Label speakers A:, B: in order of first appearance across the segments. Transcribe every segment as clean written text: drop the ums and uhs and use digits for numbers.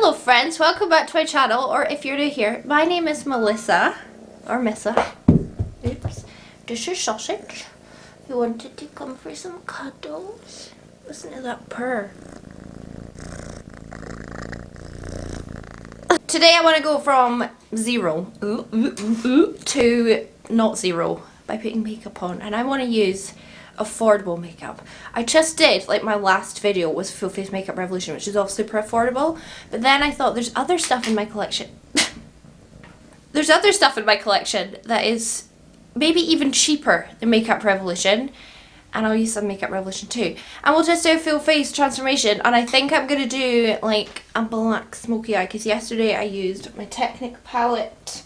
A: Hello friends, welcome back to my channel, or if you're new here, my name is Melissa, or Missa. Oops. This is Sausage, who wanted to come for some cuddles. Listen to that purr. Today I want to go from zero to not zero by putting makeup on, and I want to use affordable makeup. I just did, like, my last video was Full Face Makeup Revolution, which is all super affordable, but then I thought there's other stuff in my collection there's other stuff in my collection that is maybe even cheaper than Makeup Revolution, and I'll use some Makeup Revolution too, and we'll just do a full face transformation. And I think I'm gonna do like a black smoky eye, because yesterday I used my TECHNIC palette,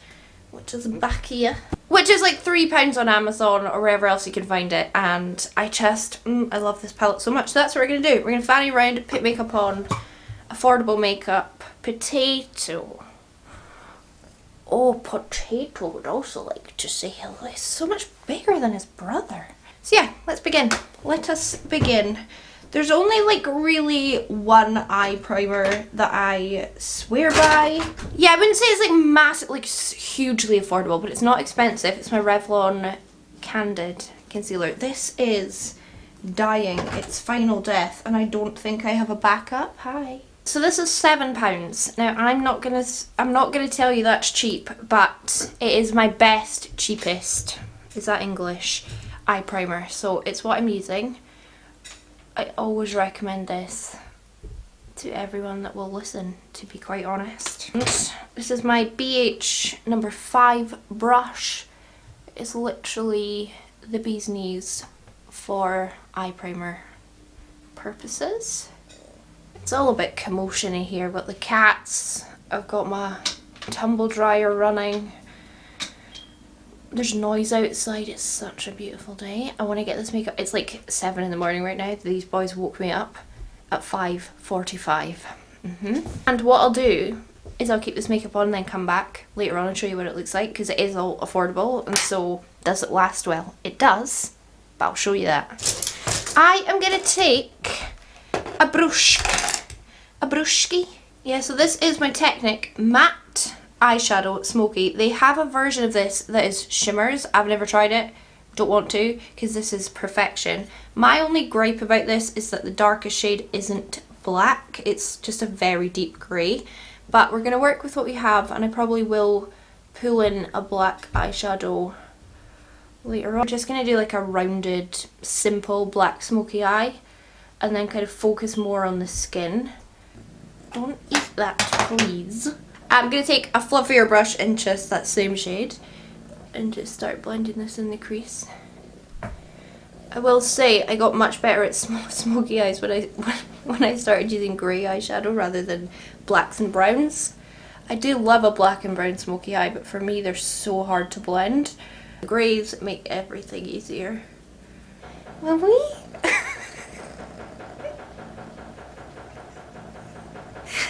A: which is back here, which is like £3 on Amazon or wherever else you can find it, and I just I love this palette so much. So that's what we're gonna do. We're gonna fanny around, put makeup on, affordable makeup. Potato. Oh, Potato would also like to say hello. He's so much bigger than his brother. So yeah, let's begin. Let us begin. There's only like really one eye primer that I swear by. Yeah, I wouldn't say it's like massive, like hugely affordable, but it's not expensive. It's my Revlon Candid concealer. This is dying. It's Final Death, and I don't think I have a backup. Hi. So this is £7. Now I'm not gonna tell you that's cheap, but it is my best, cheapest, is that English, eye primer. So it's what I'm using. I always recommend this to everyone that will listen, to be quite honest. This is my BH number 5 brush. It's literally the bee's knees for eye primer purposes. It's all a bit commotion-y here with the cats. I've got my tumble dryer running. There's noise outside. It's such a beautiful day. I want to get this makeup. It's like 7 in the morning right now. These boys woke me up at 5:45. And what I'll do is I'll keep this makeup on and then come back later on and show you what it looks like, because it is all affordable, and so does it last well? It does, but I'll show you that. I am going to take a brushki. Yeah, so this is my TECHNIC matte eyeshadow smoky. They have a version of this that is shimmers. I've never tried it, don't want to, because this is perfection. My only gripe about this is that the darkest shade isn't black, it's just a very deep grey, but we're going to work with what we have, and I probably will pull in a black eyeshadow later on. I'm just going to do like a rounded, simple black smoky eye, and then kind of focus more on the skin. Don't eat that, please. I'm going to take a fluffier brush in just that same shade and just start blending this in the crease. I will say I got much better at smoky eyes when I started using grey eyeshadow rather than blacks and browns. I do love a black and brown smoky eye, but for me they're so hard to blend. The greys make everything easier. Will we?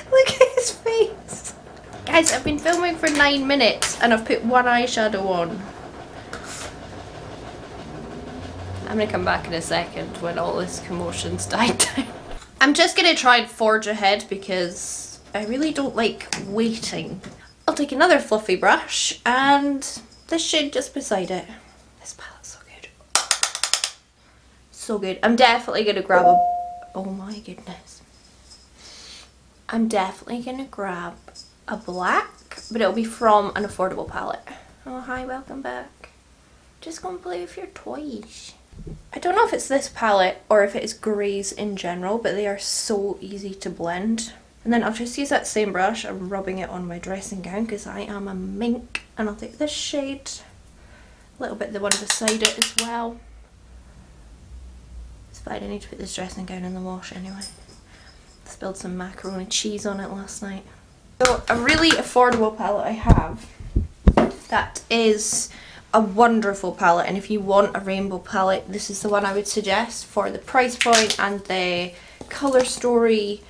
A: Look at his face. Guys, I've been filming for 9 minutes and I've put one eyeshadow on. I'm going to come back in a second when all this commotion's died down. I'm just going to try and forge ahead because I really don't like waiting. I'll take another fluffy brush and this shade just beside it. This palette's so good. So good. I'm definitely going to grab a... Oh my goodness. I'm definitely going to grab a black, but it'll be from an affordable palette. Oh hi, welcome back. Just gonna play with your toys. I don't know if it's this palette or if it is greys in general, but they are so easy to blend. And then I'll just use that same brush. I'm rubbing it on my dressing gown because I am a mink, and I'll take this shade, a little bit the one beside it as well. It's fine, I need to put this dressing gown in the wash anyway. Spilled some macaroni cheese on it last night. So a really affordable palette I have that is a wonderful palette, and if you want a rainbow palette, this is the one I would suggest for the price point and the colour story.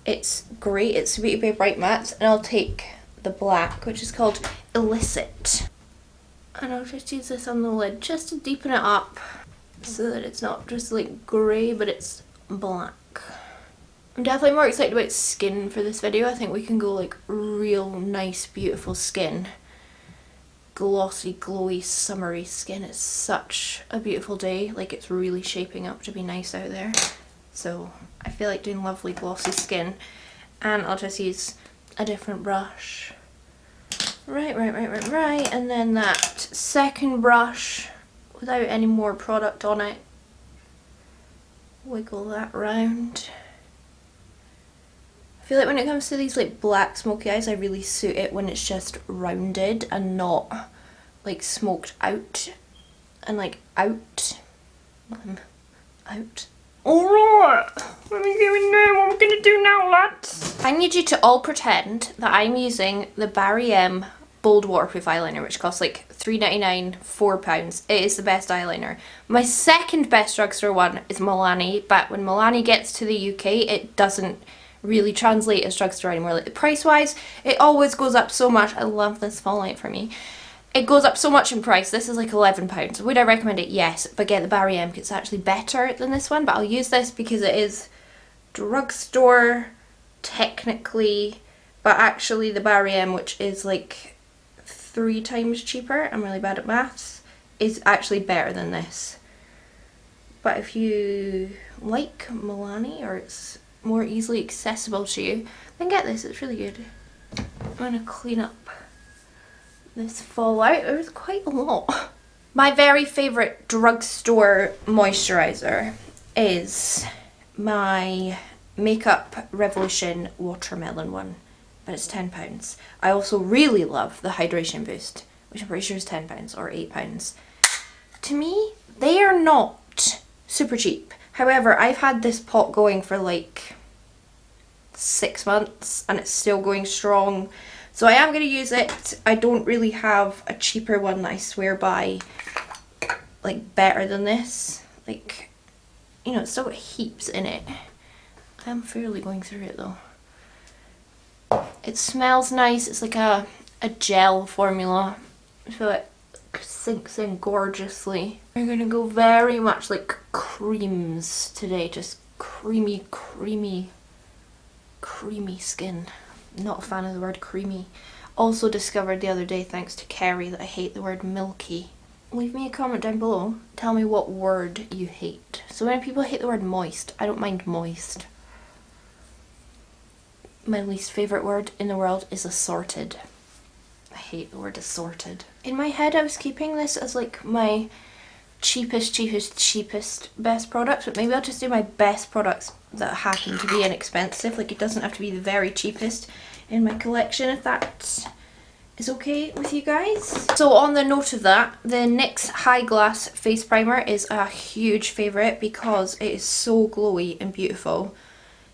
A: It's great. It's Beauty Bay Bright Mattes, and I'll take the black, which is called Illicit, and I'll just use this on the lid just to deepen it up so that it's not just like grey but it's black. I'm definitely more excited about skin for this video. I think we can go like real nice, beautiful skin. Glossy, glowy, summery skin. It's such a beautiful day. Like, it's really shaping up to be nice out there. So I feel like doing lovely glossy skin. And I'll just use a different brush. Right. And then that second brush, without any more product on it, wiggle that round. I feel like when it comes to these like black smoky eyes, I really suit it when it's just rounded and not like smoked out and like out. Out. Alright, let me know what we're gonna do now, lads. I need you to all pretend that I'm using the BELGIAN Bold Waterproof eyeliner, which costs like £3.99, £4. It is the best eyeliner. My second best drugstore one is Milani, but when Milani gets to the UK, it doesn't really translate as drugstore anymore. Like, the price wise, it always goes up so much. I love this fall light for me. It goes up so much in price. This is like £11. Would I recommend it? Yes, but get the BELGIAN because it's actually better than this one. But I'll use this because it is drugstore technically, but actually the BELGIAN, which is like 3 times cheaper, I'm really bad at maths, is actually better than this. But if you like Milani, or it's more easily accessible to you, then get this. It's really good. I'm going to clean up this fallout. There was quite a lot. My very favourite drugstore moisturiser is my Makeup Revolution Watermelon one, but it's £10. I also really love the Hydration Boost, which I'm pretty sure is £10 or £8. To me, they are not super cheap. However, I've had this pot going for like 6 months and it's still going strong. So I am going to use it. I don't really have a cheaper one that I swear by, like, better than this. Like, you know, it's still got heaps in it. I'm fairly going through it though. It smells nice. It's like a gel formula. I feel like it sinks in gorgeously. We're going to go very much like creams today. Just creamy skin. Not a fan of the word creamy. Also discovered the other day, thanks to Kerry, that I hate the word milky. Leave me a comment down below. Tell me what word you hate. So when people hate the word moist, I don't mind moist. My least favourite word in the world is assorted. I hate the word assorted. In my head I was keeping this as like my cheapest best products, but maybe I'll just do my best products that happen to be inexpensive. Like, it doesn't have to be the very cheapest in my collection, if that is okay with you guys. So on the note of that, the NYX High Glass Face Primer is a huge favourite because it is so glowy and beautiful.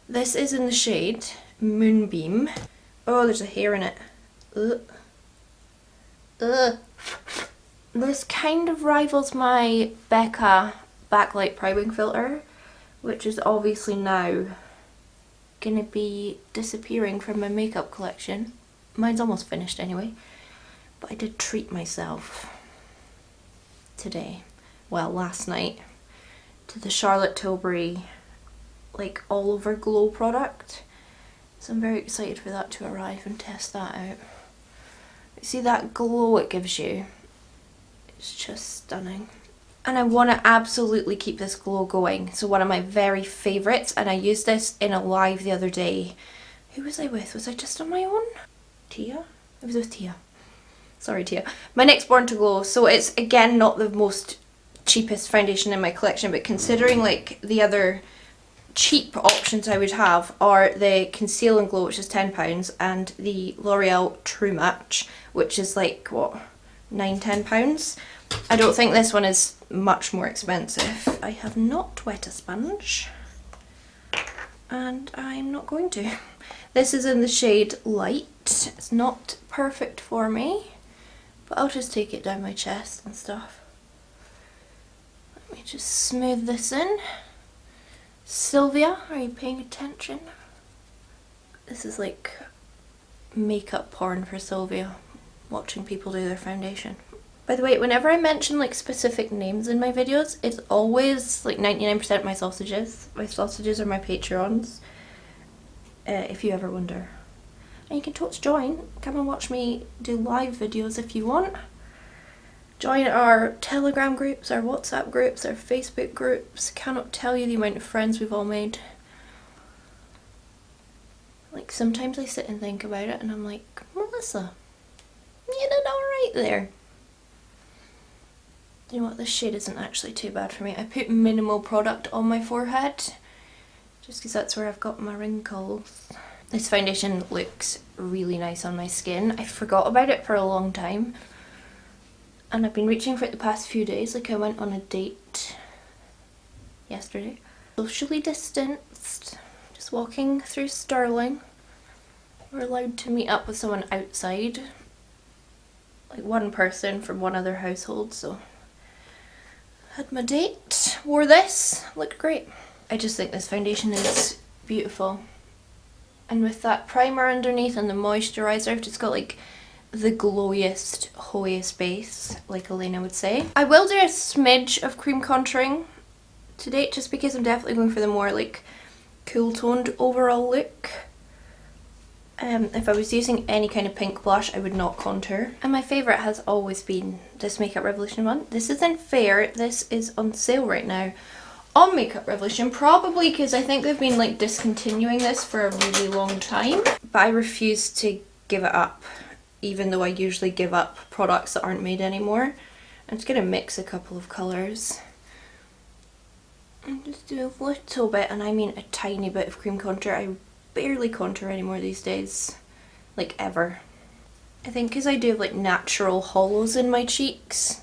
A: This is in the shade Moonbeam. Oh, there's a hair in it. Ugh. Ugh. This kind of rivals my Becca Backlight Priming Filter, which is obviously now going to be disappearing from my makeup collection. Mine's almost finished anyway, but I did treat myself today, well, last night, to the Charlotte Tilbury like all over glow product. So I'm very excited for that to arrive and test that out. You see that glow it gives you? It's just stunning. And I want to absolutely keep this glow going. So one of my very favourites, and I used this in a live the other day. Who was I with? Was I just on my own? Tia? I was with Tia. Sorry, Tia. My NYX Born to Glow. So it's, again, not the most cheapest foundation in my collection, but considering like the other cheap options I would have are the Conceal and Glow, which is £10, and the L'Oreal True Match, which is like, what, £9–10. I don't think this one is much more expensive. I have not wet a sponge, and I'm not going to. This is in the shade Light. It's not perfect for me, but I'll just take it down my chest and stuff. Let me just smooth this in. Sylvia, are you paying attention? This is like makeup porn for Sylvia, watching people do their foundation. By the way, whenever I mention like specific names in my videos, it's always like 99% my sausages. My sausages are my Patreons. if you ever wonder. And you can totes join. Come and watch me do live videos if you want. Join our Telegram groups, our WhatsApp groups, our Facebook groups. Cannot tell you the amount of friends we've all made. Like, sometimes I sit and think about it and I'm like, Melissa, you did alright there. You know what, this shade isn't actually too bad for me. I put minimal product on my forehead, just because that's where I've got my wrinkles. This foundation looks really nice on my skin. I forgot about it for a long time. And I've been reaching for it the past few days. Like, I went on a date yesterday. Socially distanced, just walking through Stirling. We're allowed to meet up with someone outside. Like, one person from one other household, so. Had my date, wore this, looked great. I just think this foundation is beautiful. And with that primer underneath and the moisturiser, I've just got like the glowiest, hoiest base, like Elena would say. I will do a smidge of cream contouring today, just because I'm definitely going for the more like cool toned overall look. If I was using any kind of pink blush, I would not contour. And my favourite has always been this Makeup Revolution one. This isn't fair, this is on sale right now on Makeup Revolution, probably because I think they've been like discontinuing this for a really long time. But I refuse to give it up, even though I usually give up products that aren't made anymore. I'm just going to mix a couple of colours. And just do a little bit, and I mean a tiny bit of cream contour. I barely contour anymore these days, like ever. I think because I do have like natural hollows in my cheeks,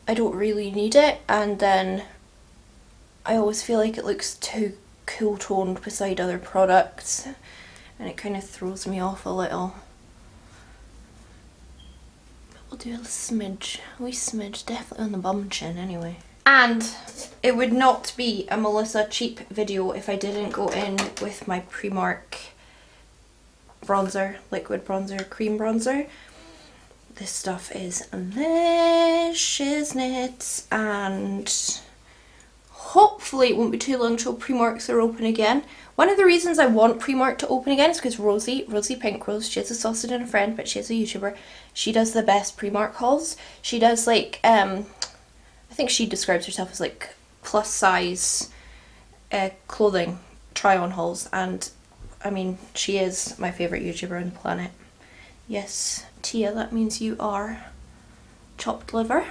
A: I don't really need it, and then I always feel like it looks too cool toned beside other products, and it kind of throws me off a little. But we'll do a smidge, a wee smidge, definitely on the bum chin anyway. And it would not be a Melissa cheap video if I didn't go in with my Primark bronzer, liquid bronzer, cream bronzer. This stuff is shiznit, and hopefully it won't be too long till Primarks are open again. One of the reasons I want Primark to open again is because Rosie Pink Rose, she has a sausage and a friend, but she's a YouTuber. She does the best Primark hauls. She does like, I think she describes herself as like plus size clothing try on hauls, and I mean, she is my favourite YouTuber on the planet. Yes, Tia, that means you are chopped liver.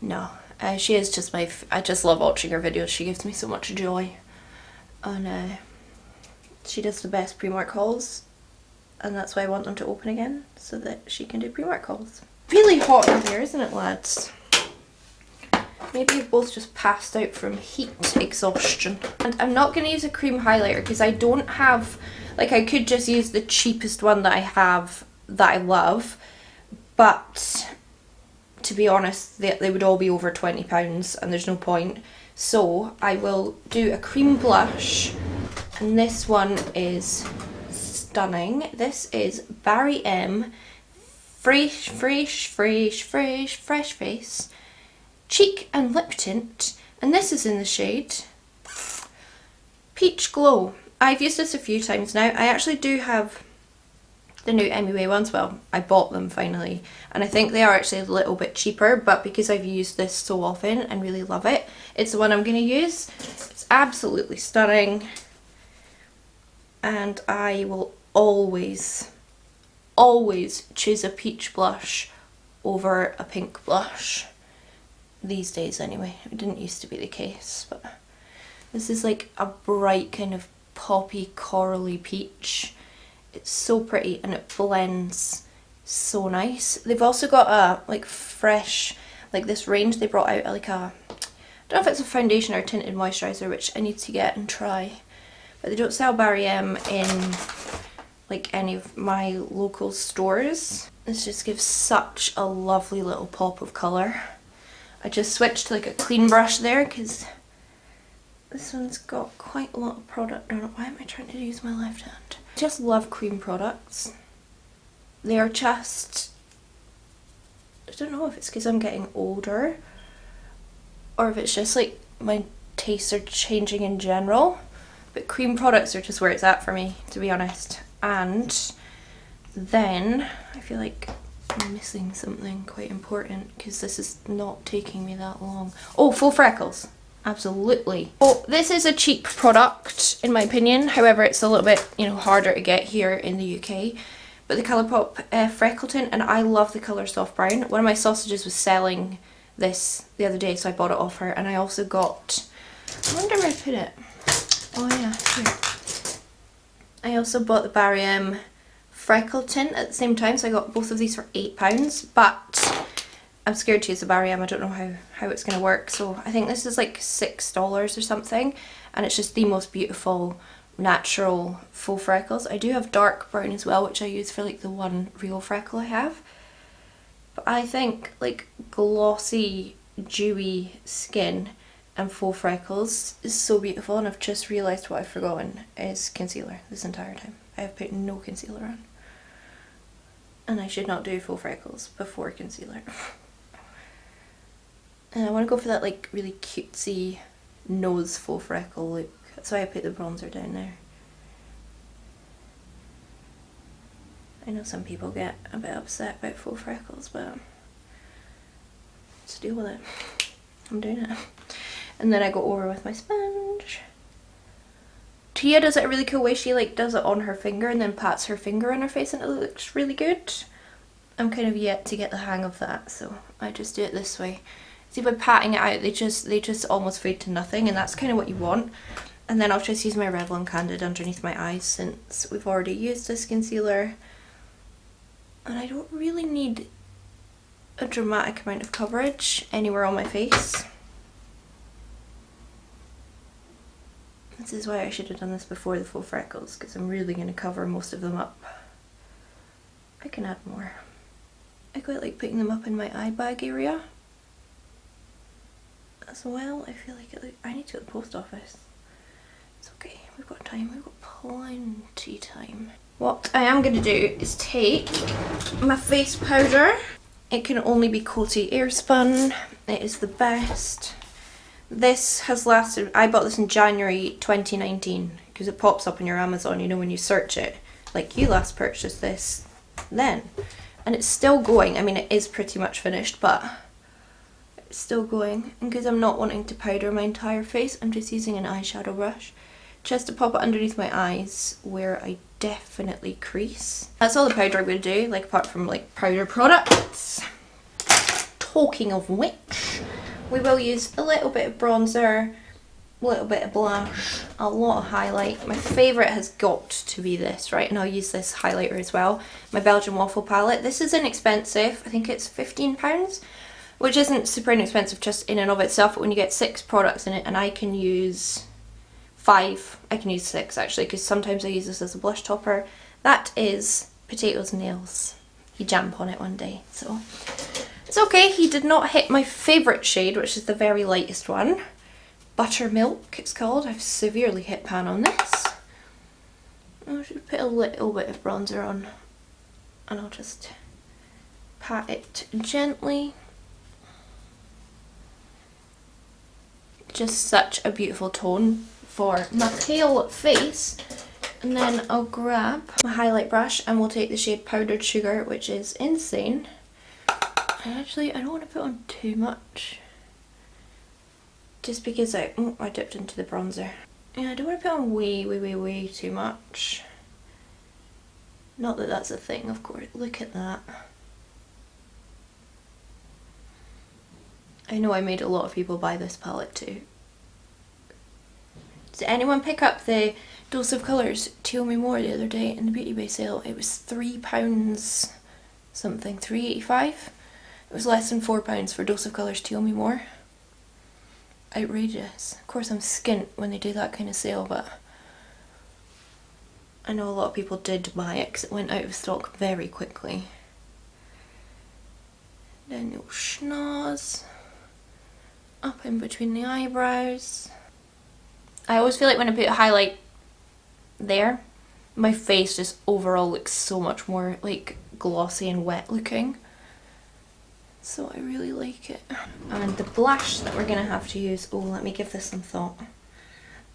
A: No, she is just I just love watching her videos. She gives me so much joy. And she does the best Primark hauls, and that's why I want them to open again, so that she can do Primark hauls. Really hot in here, isn't it, lads? Maybe you've both just passed out from heat exhaustion. And I'm not going to use a cream highlighter because I don't have, like, I could just use the cheapest one that I have that I love, but to be honest, they would all be over £20 and there's no point. So I will do a cream blush, and this one is stunning. This is Barry M Fresh Face Cheek and Lip Tint, and this is in the shade Peach Glow. I've used this a few times now. I actually do have the new MUA ones. Well, I bought them finally, and I think they are actually a little bit cheaper, but because I've used this so often and really love it, it's the one I'm going to use. It's absolutely stunning, and I will always choose a peach blush over a pink blush. These days anyway. It didn't used to be the case, but this is like a bright kind of poppy corally peach. It's so pretty and it blends so nice. They've also got a like fresh, like this range they brought out, like a, I don't know if it's a foundation or a tinted moisturiser, which I need to get and try, but they don't sell Barry M in like any of my local stores. This just gives such a lovely little pop of colour. I just switched to like a clean brush there because this one's got quite a lot of product on it. Why am I trying to use my left hand? I just love cream products. They are just, I don't know if it's because I'm getting older or if it's just like my tastes are changing in general, but cream products are just where it's at for me, to be honest. And then I feel like I'm missing something quite important because this is not taking me that long. Oh, Faux Freckles. Absolutely. Oh, this is a cheap product in my opinion. However, it's a little bit, you know, harder to get here in the UK. But the COLOURPOP Freckle Tint, and I love the colour Soft Brown. One of my sausages was selling this the other day, so I bought it off her. And I also got, I wonder where I put it. Oh yeah, here. I also bought the BELGIAN Freckle Tint at the same time, so I got both of these for £8. But I'm scared to use the BELGIAN. I don't know how it's going to work. So I think this is like $6 or something. And it's just the most beautiful natural faux freckles. I do have dark brown as well, which I use for like the one real freckle I have. But I think like glossy, dewy skin and faux freckles is so beautiful, and I've just realised what I've forgotten is concealer this entire time. I have put no concealer on. And I should not do faux freckles before concealer. And I want to go for that like really cutesy nose faux freckle look. That's why I put the bronzer down there. I know some people get a bit upset about faux freckles, but just deal with it. I'm doing it. And then I go over with my sponge. Tia does it a really cool way. She like does it on her finger and then pats her finger on her face and it looks really good. I'm kind of yet to get the hang of that, so I just do it this way. See, by patting it out, they just almost fade to nothing, and that's kind of what you want. And then I'll just use my REVLON CANDID underneath my eyes since we've already used this concealer. And I don't really need a dramatic amount of coverage anywhere on my face. This is why I should have done this before the faux freckles, because I'm really going to cover most of them up. I can add more. I quite like putting them up in my eye bag area as well. I feel like I need to go to the post office. It's okay, we've got time, we've got plenty time. What I am going to do is take my face powder. It can only be COTY AIRSPUN. It is the best. This has lasted, I bought this in January 2019 because it pops up on your Amazon, you know, when you search it. Like, you last purchased this then. And it's still going. I mean, it is pretty much finished, but it's still going. And because I'm not wanting to powder my entire face, I'm just using an eyeshadow brush just to pop it underneath my eyes where I definitely crease. That's all the powder I'm going to do, like apart from like powder products. Talking of which, we will use a little bit of bronzer, a little bit of blush, a lot of highlight. My favourite has got to be this, right? And I'll use this highlighter as well. My Belgian Waffle palette. This is inexpensive. I think it's £15, which isn't super inexpensive just in and of itself, but when you get 6 products in it, and I can use 5, I can use 6 actually, because sometimes I use this as a blush topper. That is Potatoes Nails. He jumped on it one day, so it's okay. He did not hit my favourite shade, which is the very lightest one. Buttermilk, it's called. I've severely hit pan on this. I should put a little bit of bronzer on, and I'll just pat it gently. Just such a beautiful tone for my pale face. And then I'll grab my highlight brush and we'll take the shade Powdered Sugar, which is insane. And actually, I don't want to put on too much, just because I dipped into the bronzer. Yeah, I don't want to put on way too much. Not that that's a thing, of course. Look at that. I know I made a lot of people buy this palette too. Did anyone pick up the Dose of Colours Tell Me More the other day in the Beauty Bay sale? It was £3 something, £3.85. It was less than £4 for Dose of Colours Tell Me More. Outrageous. Of course I'm skint when they do that kind of sale, but I know a lot of people did buy it because it went out of stock very quickly. Then little schnoz up in between the eyebrows. I always feel like when I put a highlight there, my face just overall looks so much more like glossy and wet looking. So I really like it. And the blush that we're going to have to use, oh, let me give this some thought.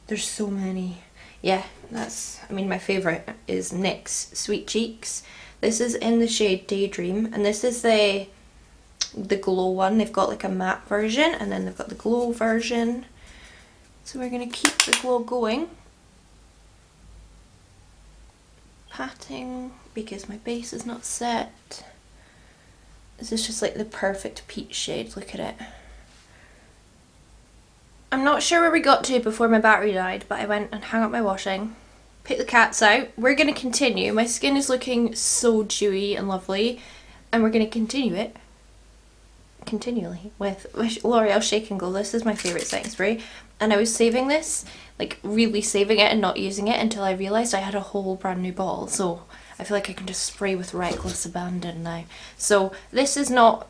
A: There's so many. yeah, that's, I mean, my favourite is NYX Sweet Cheeks. This is in the shade Daydream, and this is the glow one. They've got like a matte version, and then they've got the glow version. So we're going to keep the glow going. Patting, because my base is not set. This is just like the perfect peach shade, look at it. I'm not sure where we got to before my battery died, but I went and hung up my washing, picked the cats out. We're going to continue. My skin is looking so dewy and lovely, and we're going to continue it continually with L'Oreal Shake and Glow. This is my favourite setting spray, and I was saving this, like really saving it and not using it until I realised I had a whole brand new bottle, so I feel like I can just spray with reckless abandon now. So this is not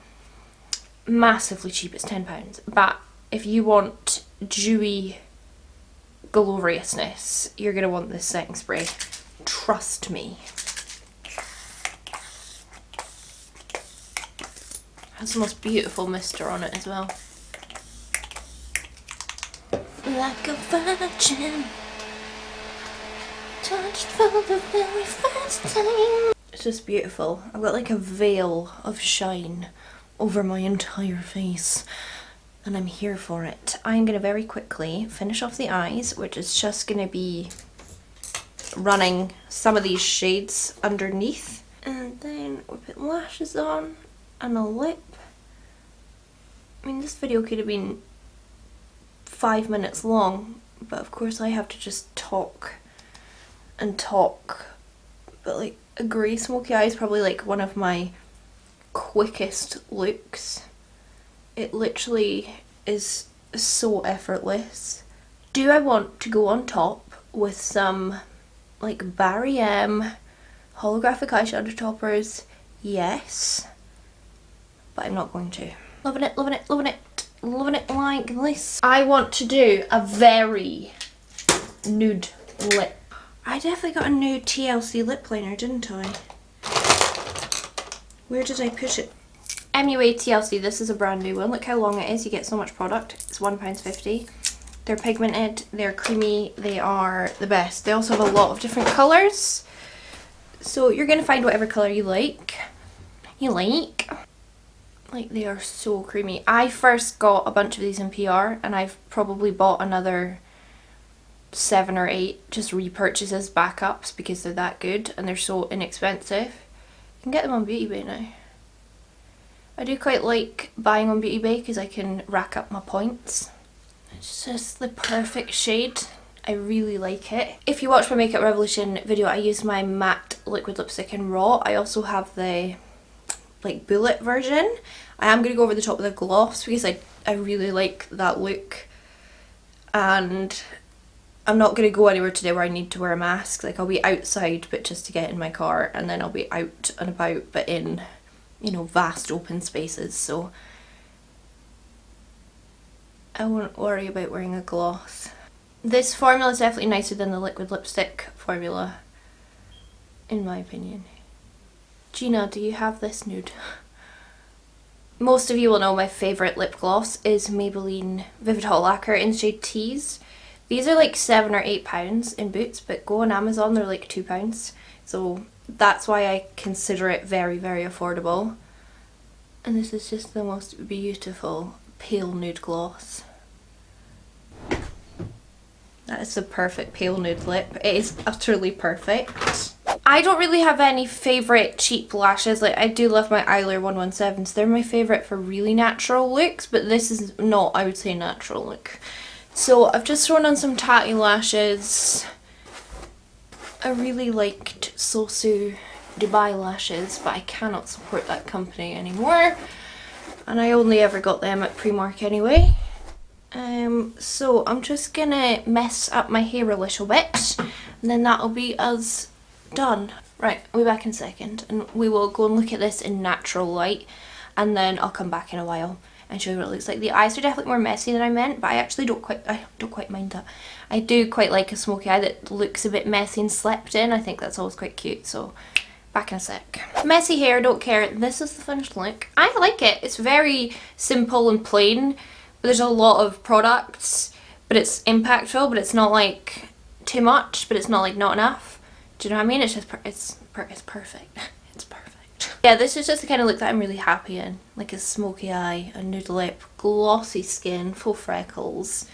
A: massively cheap, it's £10, but if you want dewy gloriousness, you're going to want this setting spray. Trust me. Has the most beautiful mister on it as well. Like a virgin, touched for the very first time. It's just beautiful. I've got like a veil of shine over my entire face, and I'm here for it. I'm going to very quickly finish off the eyes, which is just going to be running some of these shades underneath. And then we put lashes on and a lip. I mean, this video could have been 5 minutes long, but of course I have to just talk and talk. But like a grey smoky eye is probably like one of my quickest looks. It literally is so effortless. Do I want to go on top with some like Barry M holographic eyeshadow toppers? Yes, but I'm not going to. Loving it, loving it, loving it, loving it like this. I want to do a very nude lip. I definitely got a new TLC lip liner, didn't I? Where did I put it? MUA TLC, this is a brand new one. Look how long it is, you get so much product. It's £1.50. They're pigmented, they're creamy, they are the best. They also have a lot of different colours. So you're going to find whatever colour you like. Like, they are so creamy. I first got a bunch of these in PR, and I've probably bought another 7 or 8 just repurchases, backups, because they're that good and they're so inexpensive. You can get them on Beauty Bay now. I do quite like buying on Beauty Bay because I can rack up my points. It's just the perfect shade. I really like it. If you watch my Makeup Revolution video, I use my matte liquid lipstick in Raw. I also have the like bullet version. I am going to go over the top with a gloss because I really like that look, and I'm not going to go anywhere today where I need to wear a mask. Like, I'll be outside but just to get in my car, and then I'll be out and about but in, you know, vast open spaces, so I won't worry about wearing a gloss. This formula is definitely nicer than the liquid lipstick formula, in my opinion. Gina, do you have this nude? Most of you will know my favourite lip gloss is Maybelline Vivid Hot Lacquer in shade Tease. These are like £7 or £8 in Boots, but go on Amazon, they're like £2. So that's why I consider it very, very affordable. And this is just the most beautiful pale nude gloss. That is the perfect pale nude lip. It is utterly perfect. I don't really have any favourite cheap lashes. Like, I do love my Eyeliner 117s. They're my favourite for really natural looks, but this is not, I would say, natural look. So I've just thrown on some tatty lashes. I really liked Sosu Dubai lashes, but I cannot support that company anymore. And I only ever got them at Primark anyway. So I'm just gonna mess up my hair a little bit, and then that'll be us done. Right, I'll be back in a second, and we will go and look at this in natural light, and then I'll come back in a while and show you what it looks like. The eyes are definitely more messy than I meant, but I actually don't quite mind that. I do quite like a smoky eye that looks a bit messy and slept in. I think that's always quite cute, so back in a sec. Messy hair, don't care. This is the finished look. I like it. It's very simple and plain, but there's a lot of products, but it's impactful, but it's not like too much, but it's not like not enough. Do you know what I mean? It's just it's perfect. It's perfect. Yeah, this is just the kind of look that I'm really happy in. Like a smoky eye, a nude lip, glossy skin, full freckles.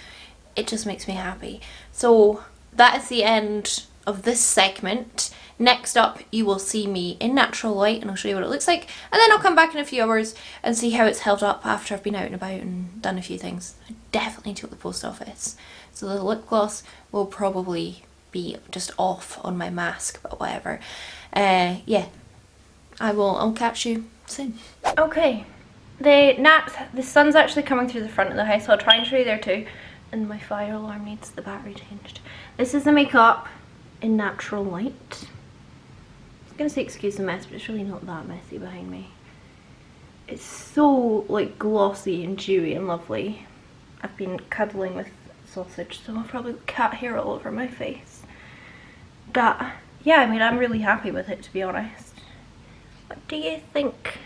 A: It just makes me happy. So that is the end of this segment. Next up, you will see me in natural light and I'll show you what it looks like. And then I'll come back in a few hours and see how it's held up after I've been out and about and done a few things. I definitely took the post office. So the lip gloss will probably be just off on my mask, but whatever. Yeah, I'll catch you soon. Okay, the sun's actually coming through the front of the house, so I'll try and show you there too. And my fire alarm needs the battery changed. This is the makeup in natural light. I was gonna say excuse the mess, but it's really not that messy behind me. It's so like glossy and dewy and lovely. I've been cuddling with sausage, so I'll probably cat hair all over my face. But yeah, I mean, I'm really happy with it, to be honest. What do you think?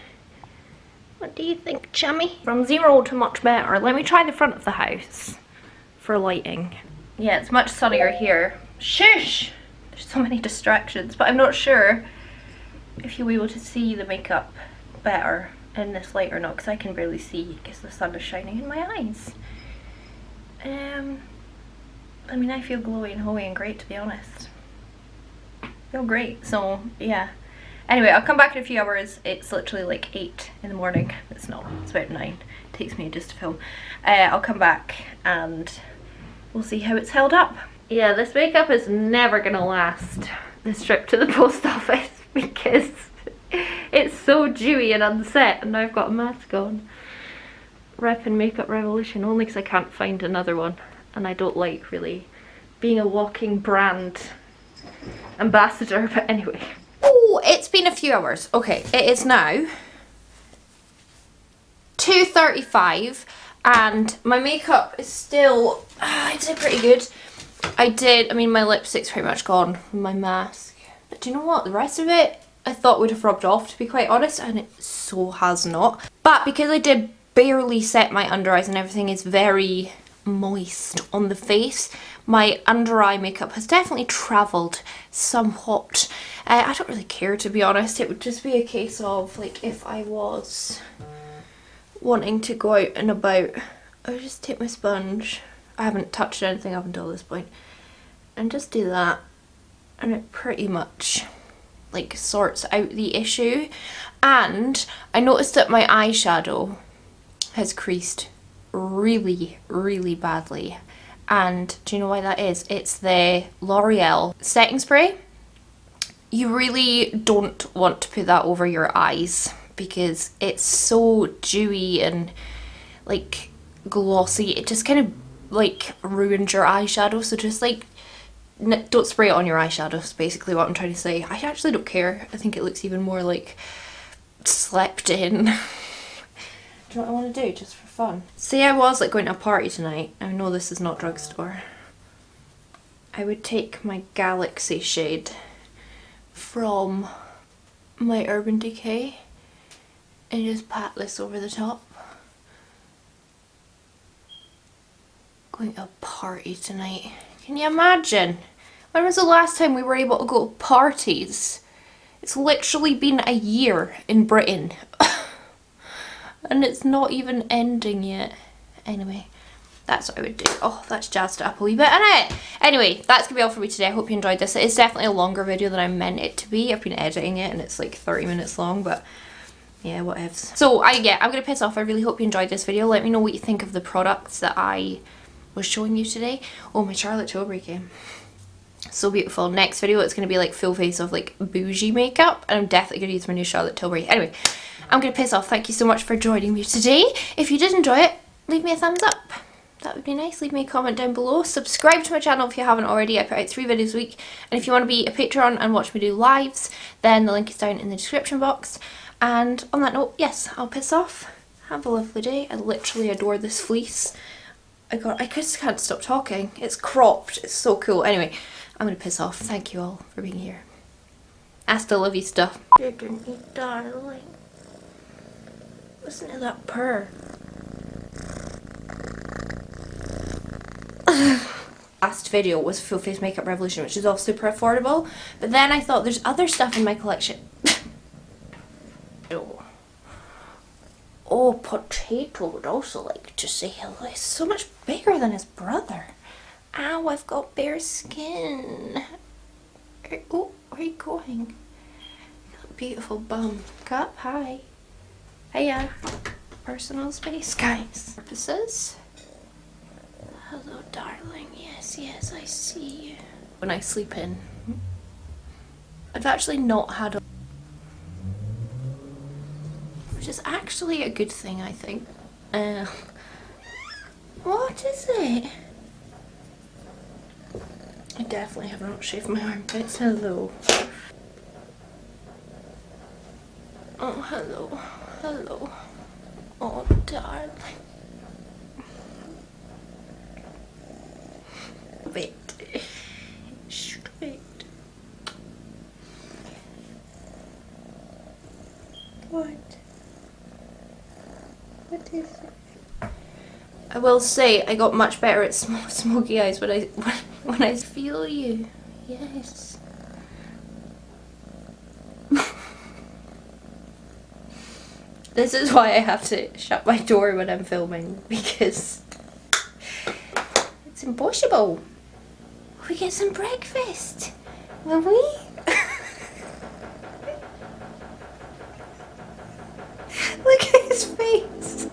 A: What do you think, chummy? From 0 to much better. Let me try the front of the house for lighting. Yeah, it's much sunnier here. Shush! There's so many distractions, but I'm not sure if you'll be able to see the makeup better in this light or not, because I can barely see because the sun is shining in my eyes. I mean, I feel glowy and hoey and great, to be honest. I feel great, so yeah. Anyway, I'll come back in a few hours. It's literally like 8 in the morning. It's not, it's about 9. It takes me just to film. I'll come back and we'll see how it's held up. Yeah, this makeup is never gonna last this trip to the post office because it's so dewy and unset, and now I've got a mask on. Repping Makeup Revolution, only because I can't find another one, and I don't like really being a walking brand ambassador, but anyway. Oh, it's been a few hours. Okay, it is now 2:35 and my makeup is still, I did pretty good. I mean, my lipstick's pretty much gone from my mask. But do you know what? The rest of it I thought would have rubbed off, to be quite honest, and it so has not. But because I did barely set my under eyes and everything is very moist on the face, my under eye makeup has definitely travelled somewhat. I don't really care, to be honest. It would just be a case of like if I was wanting to go out and about, I would just take my sponge. I haven't touched anything up until this point, and just do that, and it pretty much like sorts out the issue. And I noticed that my eyeshadow has creased really, really badly. And do you know why that is? It's the L'Oreal setting spray. You really don't want to put that over your eyes because it's so dewy and like glossy. It just kind of like ruins your eyeshadow. So just like don't spray it on your eyeshadow is basically what I'm trying to say. I actually don't care. I think it looks even more like slept in. Do you know what I want to do just for fun? Say I was like going to a party tonight. I know this is not Drugstore. I would take my Galaxy shade from my Urban Decay and just pat this over the top. Going to a party tonight. Can you imagine? When was the last time we were able to go to parties? It's literally been a year in Britain. And it's not even ending yet. Anyway, that's what I would do. Oh, that's jazzed it up a wee bit, isn't it? Anyway, that's going to be all for me today. I hope you enjoyed this. It is definitely a longer video than I meant it to be. I've been editing it and it's like 30 minutes long, but yeah, whatevs. So, I'm going to piss off. I really hope you enjoyed this video. Let me know what you think of the products that I was showing you today. Oh, my Charlotte Tilbury came. So beautiful. Next video, it's going to be like full face of like bougie makeup. And I'm definitely going to use my new Charlotte Tilbury. Anyway, I'm going to piss off. Thank you so much for joining me today. If you did enjoy it, leave me a thumbs up. That would be nice. Leave me a comment down below. Subscribe to my channel if you haven't already. I put out 3 videos a week. And if you want to be a Patreon and watch me do lives, then the link is down in the description box. And on that note, yes, I'll piss off. Have a lovely day. I literally adore this fleece. I just can't stop talking. It's cropped. It's so cool. Anyway, I'm going to piss off. Thank you all for being here. Hasta la vista. Darling. Listen to that purr. last video was Full Face Makeup Revolution, which is all super affordable. But then I thought there's other stuff in my collection. Oh, Potato would also like to say hello. He's so much bigger than his brother. Ow, I've got bare skin. Oh, where are you going? Beautiful bum. Cup, hi. Hiya. Personal space, guys. Purposes. Hello, darling. Yes, yes, I see you. When I sleep in. I've actually not had a... which is actually a good thing, I think. What is it? I definitely have not shaved my armpits. Hello. Oh, hello. Hello. Oh, darling. Wait. Wait. What? What is it? I will say I got much better at smoky eyes when I feel you. Yes. This is why I have to shut my door when I'm filming, because it's impossible. We get some breakfast, will we? Look at his face.